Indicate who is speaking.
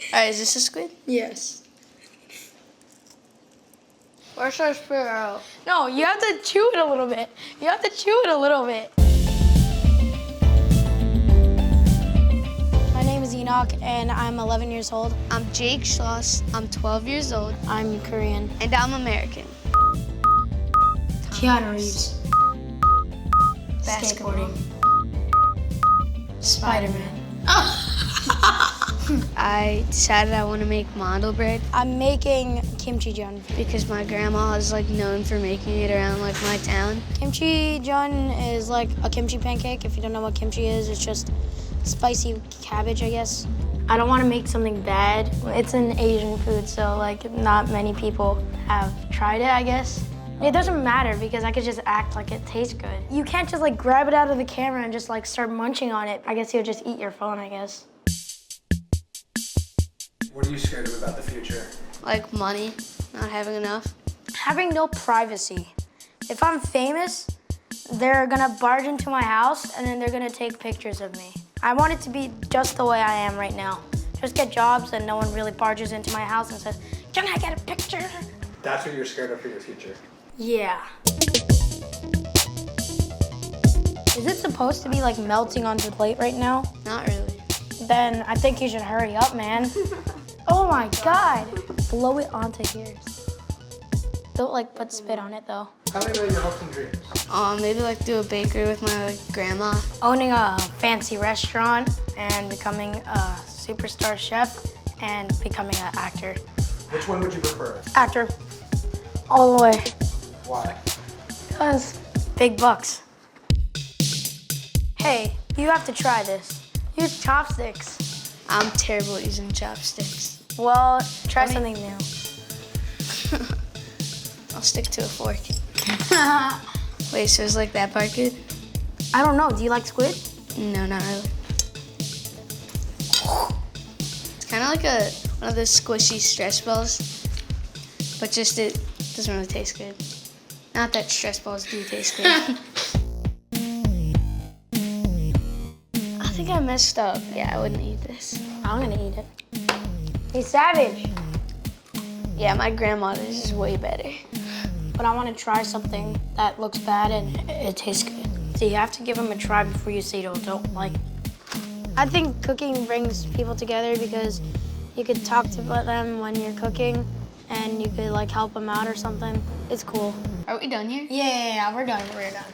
Speaker 1: Alright, is this a squid?
Speaker 2: Yes.
Speaker 1: Or should I spit it out?
Speaker 2: No, you have to chew it a little bit. You have to chew it a little bit. My name is Enoch, and I'm 11 years old.
Speaker 1: I'm Jake Schloss. I'm 12 years old.
Speaker 2: I'm Korean.
Speaker 1: And I'm American.
Speaker 2: Keanu Reeves.
Speaker 1: Basketball.
Speaker 2: Spider-Man.
Speaker 1: I decided I want to make mandel bread
Speaker 2: I'm making kimchi jeon.
Speaker 1: because my grandma is like known for making it around like my town.
Speaker 2: Kimchi jeon is like a kimchi pancake. If you don't know what kimchi is, it's just spicy cabbage, I guess. I don't want to make something bad. It's an Asian food, so like not many people have tried it, I guess. It doesn't matter because I could just act like it tastes good. You can't just like grab it out of the camera and just like start munching on it. I guess you'll just eat your phone, I guess.
Speaker 3: What are you scared of about the future?
Speaker 1: Like money, not having enough.
Speaker 2: Having no privacy. If I'm famous, they're gonna barge into my house and then they're gonna take pictures of me. I want it to be just the way I am right now. Just get jobs and no one really barges into my house and says, "Can I get a picture?"
Speaker 3: That's what you're scared of for your future.
Speaker 2: Yeah. Is it supposed to be like melting onto the plate right now?
Speaker 1: Not really.
Speaker 2: Then I think you should hurry up, man. Oh my God. Blow it onto here. Don't like put spit on it though.
Speaker 3: Tell me about your hopes and dreams.
Speaker 1: Maybe like do a bakery with my like, grandma.
Speaker 2: Owning a fancy restaurant and becoming a superstar chef and becoming an actor.
Speaker 3: Which one would you prefer?
Speaker 2: Actor. All the way.
Speaker 3: Why?
Speaker 2: Because big bucks. Hey, you have to try this. Use chopsticks.
Speaker 1: I'm terrible at using chopsticks.
Speaker 2: Well, try something new.
Speaker 1: I'll stick to a fork. Wait, so is like that part good?
Speaker 2: I don't know, do you like squid?
Speaker 1: No, not really. It's kind of like one of those squishy stress balls, but just it doesn't really taste good. Not that stress balls do taste good. I think I messed up. Yeah, I wouldn't eat this.
Speaker 2: I'm gonna eat it. Hey, Savage.
Speaker 1: Yeah, my grandmother's is way better.
Speaker 2: But I want to try something that looks bad and it tastes good. So you have to give them a try before you say don't like it. I think cooking brings people together because you could talk to them when you're cooking and you could like help them out or something. It's cool.
Speaker 1: Are we done here?
Speaker 2: Yeah, we're done. We're done.